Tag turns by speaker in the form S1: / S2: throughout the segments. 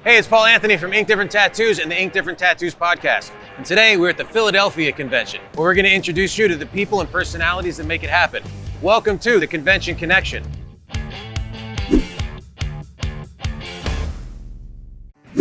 S1: Hey, it's Paul-Anthony from Ink Different Tattoos and the Ink Different Tattoos podcast. And today we're at the Philadelphia convention, where we're going to introduce you to the people and personalities that make it happen. Welcome to the Convention Connection.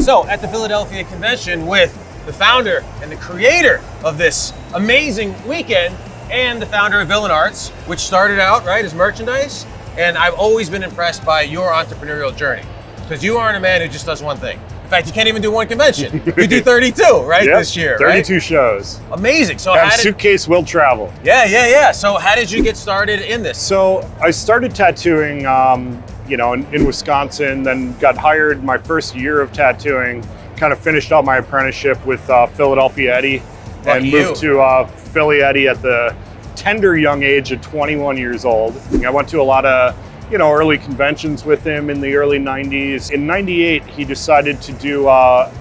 S1: So, at the Philadelphia convention with the founder and the creator of this amazing weekend and the founder of Villain Arts, which started out, right, as merchandise. And I've always been impressed by your entrepreneurial journey. Because you aren't a man who just does one thing. In fact, you can't even do one convention. You do 32, right,
S2: yep,
S1: this year,
S2: 32
S1: right?
S2: shows.
S1: Amazing. So
S2: Suitcase will travel.
S1: Yeah. So how did you get started in this?
S2: So I started tattooing, in Wisconsin, then got hired my first year of tattooing, kind of finished out my apprenticeship with Philadelphia Eddie, and moved to Philly Eddie at the tender young age of 21 years old. I went to a lot of early conventions with him in the early 90s. In 98, he decided to do a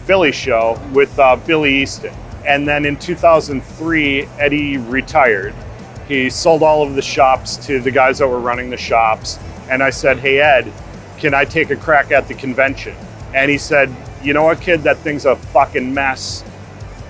S2: Philly show with Billy Easton. And then in 2003, Eddie retired. He sold all of the shops to the guys that were running the shops. And I said, hey, Ed, can I take a crack at the convention? And he said, you know what, kid, that thing's a fucking mess.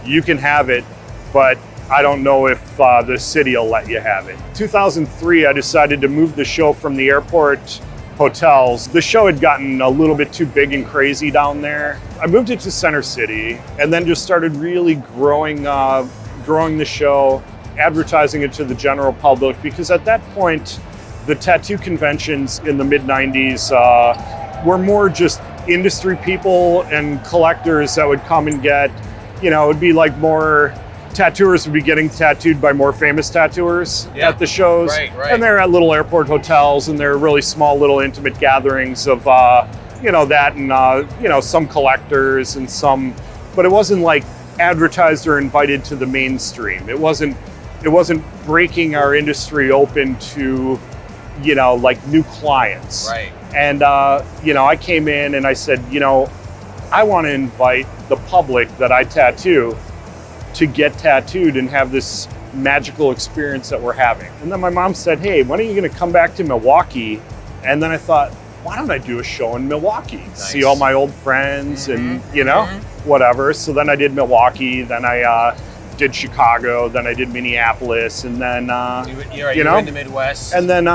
S2: You can have it, but I don't know if the city will let you have it. 2003, I decided to move the show from the airport hotels. The show had gotten a little bit too big and crazy down there. I moved it to Center City and then just started really growing the show, advertising it to the general public, because at that point, the tattoo conventions in the mid-90s were more just industry people and collectors that would come and get, it would be like more tattooers would be getting tattooed by more famous tattooers at the shows.
S1: Right.
S2: And they're at little airport hotels, and they're really small little intimate gatherings of, that and, some collectors and some, but it wasn't like advertised or invited to the mainstream. It wasn't breaking our industry open to, like new clients.
S1: Right.
S2: And, I came in and I said, I want to invite the public that I tattoo to get tattooed and have this magical experience that we're having. And then my mom said, hey, when are you going to come back to Milwaukee? And then I thought, why don't I do a show in Milwaukee? Nice. See all my old friends and, whatever. So then I did Milwaukee, then I did Chicago, then I did Minneapolis, and then,
S1: you're in the Midwest.
S2: And then,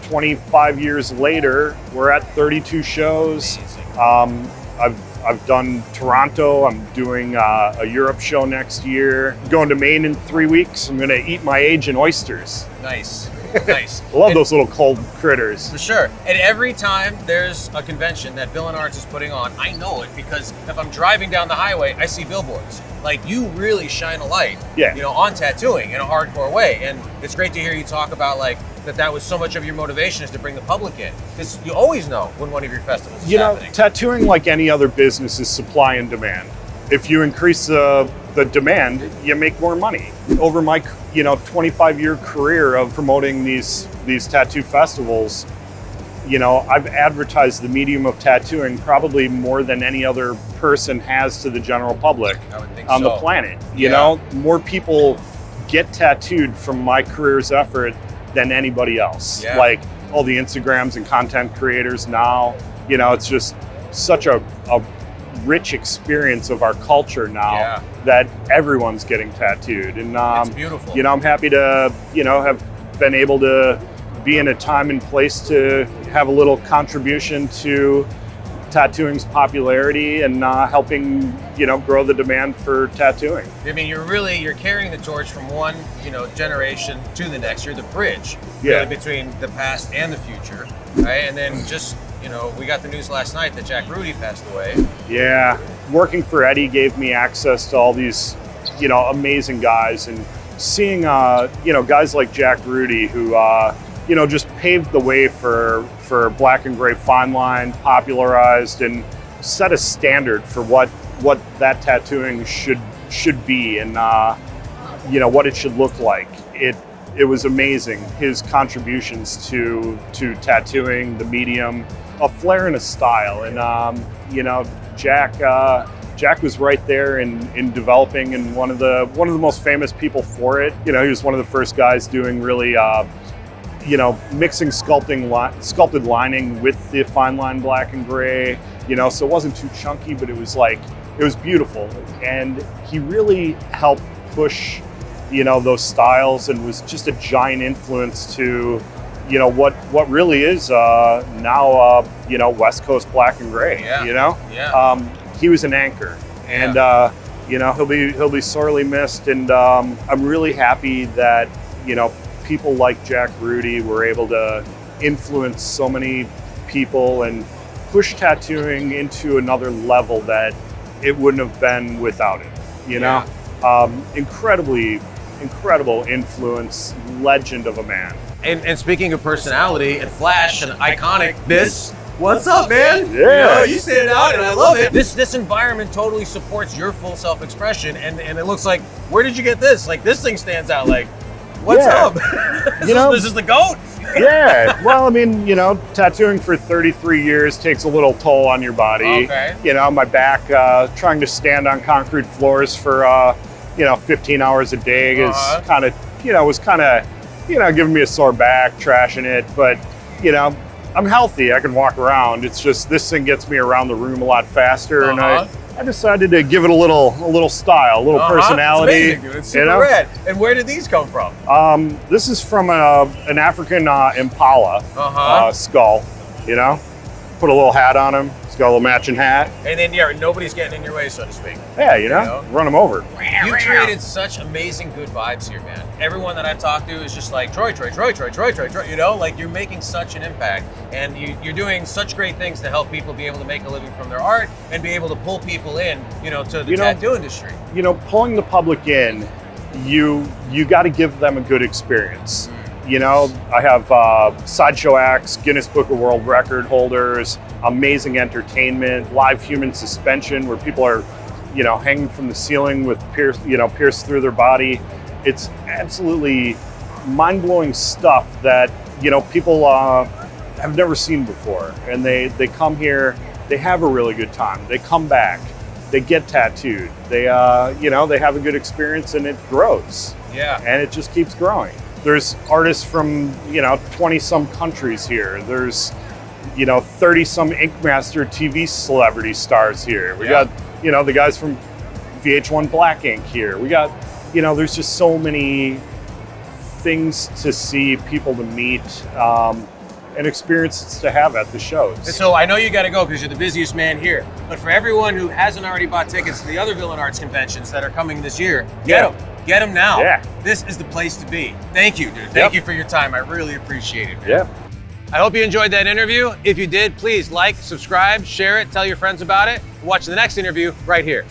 S2: 25 years later, we're at 32 shows.
S1: Amazing.
S2: I've done Toronto. I'm doing a Europe show next year. Going to Maine in 3 weeks. I'm going to eat my age in oysters.
S1: Nice.
S2: I love those little cold critters.
S1: For sure. And every time there's a convention that Villain Arts is putting on, I know it because if I'm driving down the highway, I see billboards. Like, you really shine a light, on tattooing in a hardcore way. And it's great to hear you talk about that was so much of your motivation is to bring the public in. Because you always know when one of your festivals is happening.
S2: Tattooing, like any other business, is supply and demand. If you increase the demand, you make more money. Over my 25-year career of promoting these tattoo festivals, I've advertised the medium of tattooing probably more than any other person has to the general public on the planet. More people get tattooed from my career's effort than anybody else.
S1: Yeah.
S2: Like all the Instagrams and content creators now, it's just such a rich experience of our culture now that everyone's getting tattooed. And
S1: it's beautiful.
S2: I'm happy to, have been able to be in a time and place to have a little contribution to tattooing's popularity and helping, grow the demand for tattooing.
S1: I mean, you're carrying the torch from one, generation to the next. You're the bridge between the past and the future, right? And then just, we got the news last night that Jack Rudy passed away.
S2: Yeah, working for Eddie gave me access to all these, amazing guys, and seeing, guys like Jack Rudy who, just paved the way for black and gray fine line, popularized and set a standard for what that tattooing should be and what it should look like. It was amazing, his contributions to tattooing, the medium, a flair and a style. And Jack was right there in developing, and one of the most famous people for it. He was one of the first guys doing really mixing sculpted lining with the fine line black and gray, so it wasn't too chunky, but it was beautiful. And he really helped push, those styles, and was just a giant influence to, what really is now, West Coast black and gray. He was an anchor, and he'll be sorely missed. And I'm really happy that people like Jack Rudy were able to influence so many people and push tattooing into another level that it wouldn't have been without it. Incredible influence, legend of a man.
S1: And speaking of personality and flash and iconic, what's up, man?
S2: Yeah.
S1: You stand out, and I love it. This environment totally supports your full self-expression, and it looks like, where did you get this? Like, this thing stands out. Like, what's up? This is the GOAT.
S2: Yeah. Well, I mean, tattooing for 33 years takes a little toll on your body.
S1: Okay.
S2: My back, trying to stand on concrete floors for 15 hours a day is kind of giving me a sore back, trashing it. But I'm healthy. I can walk around. It's just this thing gets me around the room a lot faster, and I decided to give it a little style, a little personality.
S1: It's amazing, dude. It's super red. And where did these come from?
S2: This is from an African impala skull. Put a little hat on him. It's got a little matching hat.
S1: And then nobody's getting in your way, so to speak.
S2: Yeah, run them over.
S1: You've created such amazing good vibes here, man. Everyone that I've talked to is just like, Troy. Like, you're making such an impact, and you're doing such great things to help people be able to make a living from their art and be able to pull people in, to the tattoo industry.
S2: Pulling the public in, you got to give them a good experience. I have Sideshow acts, Guinness Book of World Record holders, amazing entertainment, live human suspension where people are, hanging from the ceiling with pierced through their body. It's absolutely mind-blowing stuff that, people have never seen before. And they come here, they have a really good time. They come back, they get tattooed. They, they have a good experience, and it grows.
S1: Yeah.
S2: And it just keeps growing. There's artists from, 20 some countries here. There's, 30 some Ink Master TV celebrity stars here. We got, the guys from VH1 Black Ink here. We got, there's just so many things to see, people to meet, and experiences to have at the shows.
S1: And so I know you got to go because you're the busiest man here. But for everyone who hasn't already bought tickets to the other Villain Arts conventions that are coming this year, get them. Get them now.
S2: Yeah.
S1: This is the place to be. Thank you, dude. Thank you for your time. I really appreciate it, man.
S2: Yeah.
S1: I hope you enjoyed that interview. If you did, please like, subscribe, share it, tell your friends about it. Watch the next interview right here.